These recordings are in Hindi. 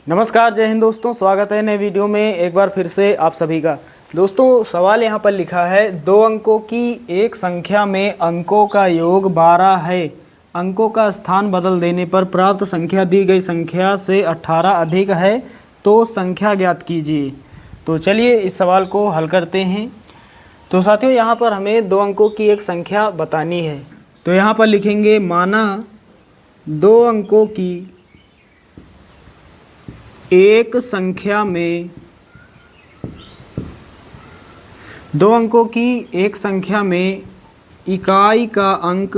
नमस्कार, जय हिंद दोस्तों। स्वागत है नए वीडियो में एक बार फिर से आप सभी का। दोस्तों सवाल यहाँ पर लिखा है, 2 अंकों की एक संख्या में अंकों का योग 12 है। अंकों का स्थान बदल देने पर प्राप्त संख्या दी गई संख्या से 18 अधिक है, तो संख्या ज्ञात कीजिए। तो चलिए इस सवाल को हल करते हैं। तो साथियों यहाँ पर हमें 2 अंकों की एक संख्या बतानी है। तो यहाँ पर लिखेंगे, माना 2 अंकों की एक संख्या में 2 अंकों की एक संख्या में इकाई का अंक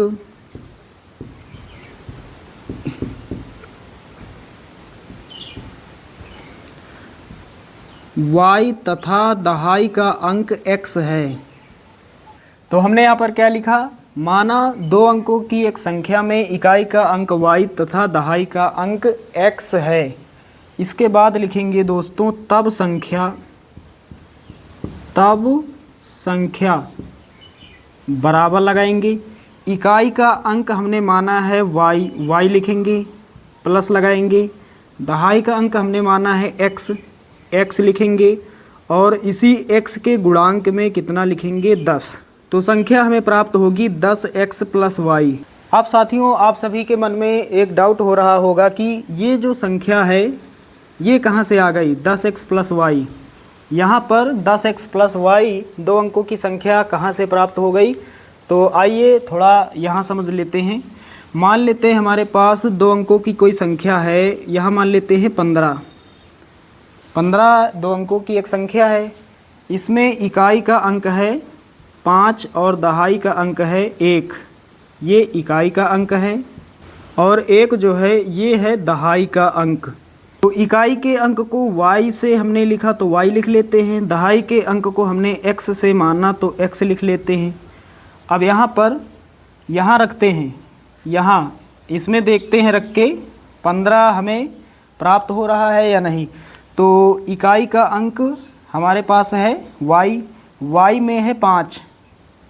y तथा दहाई का अंक x है। तो हमने यहाँ पर क्या लिखा, माना 2 अंकों की एक संख्या में इकाई का अंक y तथा दहाई का अंक x है। इसके बाद लिखेंगे दोस्तों, तब संख्या बराबर लगाएंगे। इकाई का अंक हमने माना है y लिखेंगे, प्लस लगाएंगे। दहाई का अंक हमने माना है x लिखेंगे, और इसी x के गुणांक में कितना लिखेंगे, 10। तो संख्या हमें प्राप्त होगी 10x + y। अब साथियों आप सभी के मन में एक डाउट हो रहा होगा कि ये जो संख्या है ये कहाँ से आ गई, 10x + y। यहाँ पर 10x + y 2 अंकों की संख्या कहाँ से प्राप्त हो गई। तो आइए थोड़ा यहाँ समझ लेते हैं। मान लेते हैं हमारे पास 2 अंकों की कोई संख्या है, यहाँ मान लेते हैं 15। 2 अंकों की एक संख्या है, इसमें इकाई का अंक है 5 और दहाई का अंक है 1। ये इकाई का अंक है, और एक जो है ये है दहाई का अंक। तो इकाई के अंक को y से हमने लिखा तो y लिख लेते हैं, दहाई के अंक को हमने x से माना तो x लिख लेते हैं। अब यहाँ पर यहाँ रखते हैं, यहाँ इसमें देखते हैं रख के 15 हमें प्राप्त हो रहा है या नहीं। तो इकाई का अंक हमारे पास है y में है 5,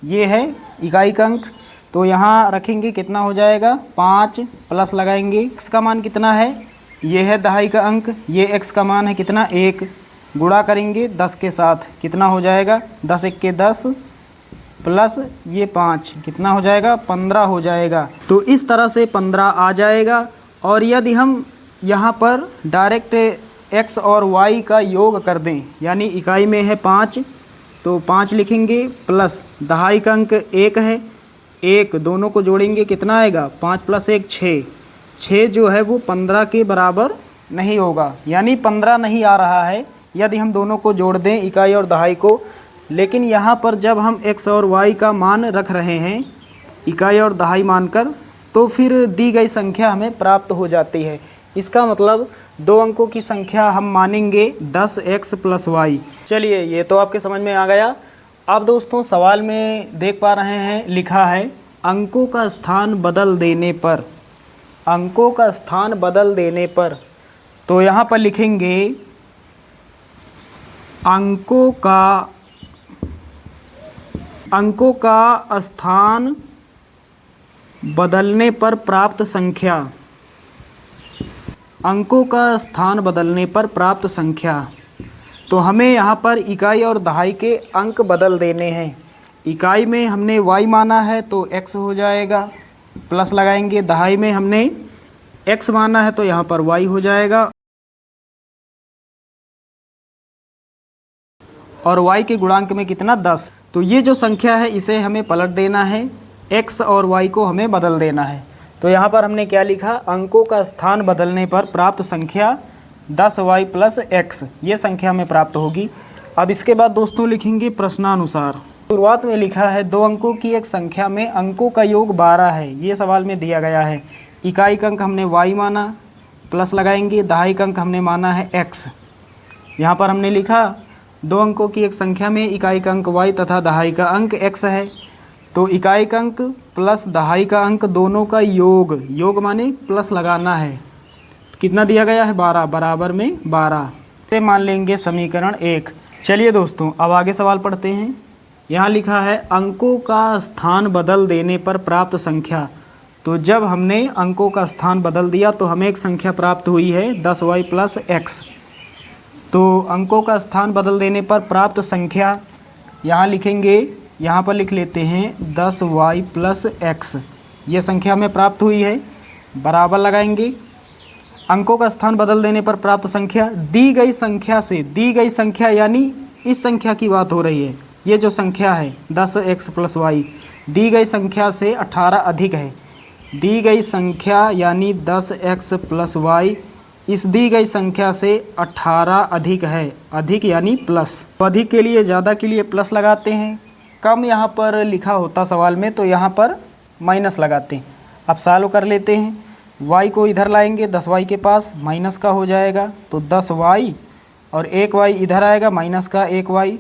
ये है इकाई का अंक। तो यहाँ रखेंगे, कितना हो जाएगा, 5 प्लस लगाएंगे, x का मान कितना है, ये है दहाई का अंक, ये x का मान है कितना, 1। गुणा करेंगे 10 के साथ, कितना हो जाएगा, 10 × 1 = 10 प्लस ये 5, कितना हो जाएगा, 15 हो जाएगा। तो इस तरह से 15 आ जाएगा। और यदि हम यहाँ पर डायरेक्ट x और y का योग कर दें, यानी इकाई में है 5 तो 5 लिखेंगे, प्लस दहाई का अंक 1 है, 1 दोनों को जोड़ेंगे कितना आएगा, 5 + 1 = 6 जो है वो 15 के बराबर नहीं होगा, यानी 15 नहीं आ रहा है यदि हम दोनों को जोड़ दें, इकाई और दहाई को। लेकिन यहाँ पर जब हम x और y का मान रख रहे हैं इकाई और दहाई मानकर, तो फिर दी गई संख्या हमें प्राप्त हो जाती है। इसका मतलब 2 अंकों की संख्या हम मानेंगे 10x + y। चलिए ये तो आपके समझ में आ गया। अब दोस्तों सवाल में देख पा रहे हैं, लिखा है अंकों का स्थान बदल देने पर, अंकों का स्थान बदल देने पर। तो यहाँ पर लिखेंगे, अंकों का स्थान बदलने पर प्राप्त संख्या, अंकों का स्थान बदलने पर प्राप्त संख्या। तो हमें यहाँ पर इकाई और दहाई के अंक बदल देने हैं। इकाई में हमने y माना है तो x हो जाएगा, प्लस लगाएंगे। दहाई में हमने x माना है तो यहाँ पर y हो जाएगा, और y के गुणांक में कितना, 10। तो ये जो संख्या है इसे हमें पलट देना है, x और y को हमें बदल देना है। तो यहाँ पर हमने क्या लिखा, अंकों का स्थान बदलने पर प्राप्त संख्या 10y + x, ये संख्या हमें प्राप्त होगी। अब इसके बाद दोस्तों लिखेंगे प्रश्नानुसार। शुरुआत में लिखा है 2 अंकों की एक संख्या में अंकों का योग 12 है, ये सवाल में दिया गया है। इकाई का अंक हमने y माना, प्लस लगाएंगे। दहाई का अंक हमने माना है x। यहाँ पर हमने लिखा 2 अंकों की एक संख्या में इकाई का अंक y तथा दहाई का अंक x है। तो इकाई का अंक प्लस दहाई का अंक दोनों का योग माने प्लस लगाना है। कितना दिया गया है, 12, बराबर में 12 से मान लेंगे समीकरण 1। चलिए दोस्तों अब आगे सवाल पढ़ते हैं। यहाँ लिखा है अंकों का स्थान बदल देने पर प्राप्त संख्या। तो जब हमने अंकों का स्थान बदल दिया तो हमें एक संख्या प्राप्त हुई है 10y प्लस एक्स। तो अंकों का स्थान बदल देने पर प्राप्त संख्या यहाँ लिखेंगे, यहाँ पर लिख लेते हैं 10y प्लस एक्स। ये संख्या हमें प्राप्त हुई है, बराबर लगाएंगे। अंकों का स्थान बदल देने पर प्राप्त संख्या दी गई संख्या से, दी गई संख्या यानी इस संख्या की बात हो रही है। ये जो संख्या है 10x प्लस वाई दी गई संख्या से 18 अधिक है। दी गई संख्या यानी 10x प्लस वाई इस दी गई संख्या से 18 अधिक है। अधिक यानी प्लस। तो अधिक के लिए, ज़्यादा के लिए प्लस लगाते हैं। कम यहाँ पर लिखा होता सवाल में तो यहाँ पर माइनस लगाते हैं। अब सॉल्व कर लेते हैं। y को इधर लाएंगे 10y के पास, माइनस का हो जाएगा तो 10y और 1y इधर आएगा, माइनस का 1y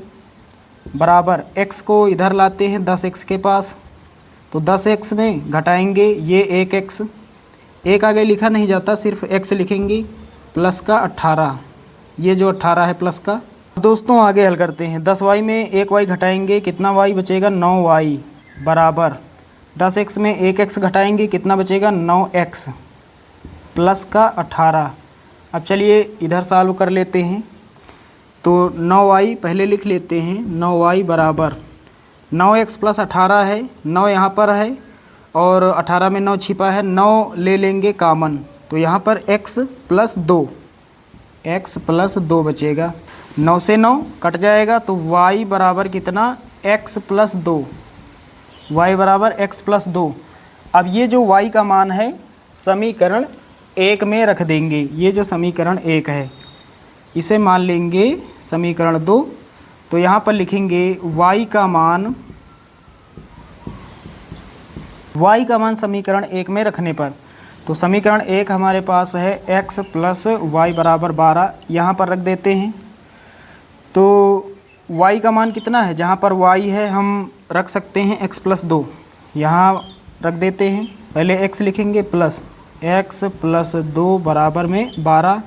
बराबर x को इधर लाते हैं 10x के पास, तो 10x में घटाएंगे ये 1x, एक आगे लिखा नहीं जाता, सिर्फ x लिखेंगे, प्लस का 18, ये जो 18 है प्लस का। दोस्तों आगे हल करते हैं। 10y में 1y घटाएंगे, कितना y बचेगा 9y बराबर 10x में 1x घटाएंगे, कितना बचेगा 9x प्लस का 18। अब चलिए इधर सॉल्व कर लेते हैं। तो 9y पहले लिख लेते हैं, 9y बराबर 9x प्लस 18 है, 9 यहाँ पर है और 18 में 9 छिपा है, 9 ले लेंगे कामन तो यहाँ पर x प्लस 2, x प्लस 2 बचेगा। 9 से 9 कट जाएगा तो y बराबर कितना x प्लस 2, y बराबर x प्लस 2। अब ये जो y का मान है समीकरण 1 में रख देंगे। ये जो समीकरण 1 है इसे मान लेंगे समीकरण 2। तो यहाँ पर लिखेंगे y का मान समीकरण 1 में रखने पर, तो समीकरण 1 हमारे पास है x प्लस वाई बराबर 12, यहाँ पर रख देते हैं। तो y का मान कितना है, जहाँ पर y है हम रख सकते हैं x प्लस 2, यहाँ रख देते हैं। पहले x लिखेंगे प्लस x प्लस 2 बराबर में 12,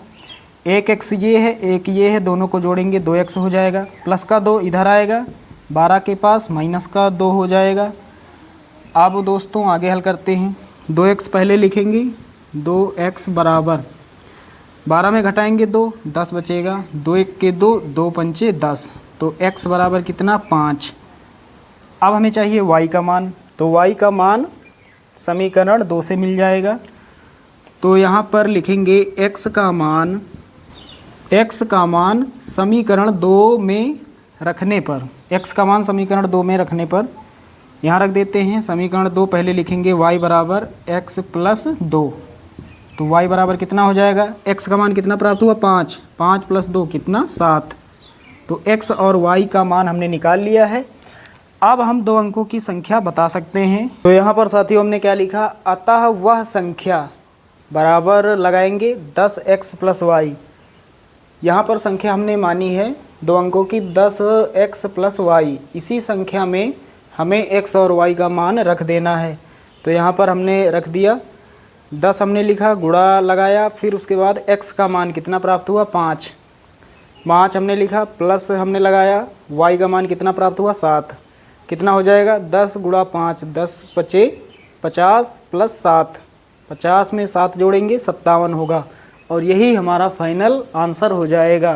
एक x ये है एक ये है, दोनों को जोड़ेंगे 2x हो जाएगा, प्लस का 2 इधर आएगा 12 के पास, माइनस का 2 हो जाएगा। अब दोस्तों आगे हल करते हैं। 2x पहले लिखेंगे, 2x बराबर 12 में घटाएंगे 2, 10 बचेगा, 2 1 के 2, 2 पंचे 10, तो x बराबर कितना 5। अब हमें चाहिए y का मान, तो y का मान समीकरण 2 से मिल जाएगा। तो यहाँ पर लिखेंगे x का मान समीकरण 2 में रखने पर, x का मान समीकरण 2 में रखने पर यहाँ रख देते हैं। समीकरण 2 पहले लिखेंगे y बराबर x प्लस 2, तो y बराबर कितना हो जाएगा, x का मान कितना प्राप्त हुआ 5, 5 प्लस 2 कितना 7, तो x और y का मान हमने निकाल लिया है। अब हम 2 अंकों की संख्या बता सकते हैं। तो यहाँ पर साथियों हमने क्या लिखा, अतः वह संख्या बराबर लगाएंगे 10x प्लस वाई। यहाँ पर संख्या हमने मानी है 2 अंकों की 10x प्लस वाई, इसी संख्या में हमें x और y का मान रख देना है। तो यहाँ पर हमने रख दिया, 10 हमने लिखा, गुणा लगाया, फिर उसके बाद x का मान कितना प्राप्त हुआ 5, 5 हमने लिखा, प्लस हमने लगाया, y का मान कितना प्राप्त हुआ 7, कितना हो जाएगा 10 गुणा 5, 10 पचे 50 प्लस 7, 50 में 7 जोड़ेंगे 57 होगा और यही हमारा फाइनल आंसर हो जाएगा।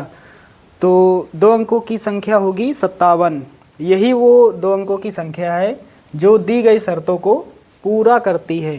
तो 2 अंकों की संख्या होगी 57। यही वो 2 अंकों की संख्या है जो दी गई शर्तों को पूरा करती है।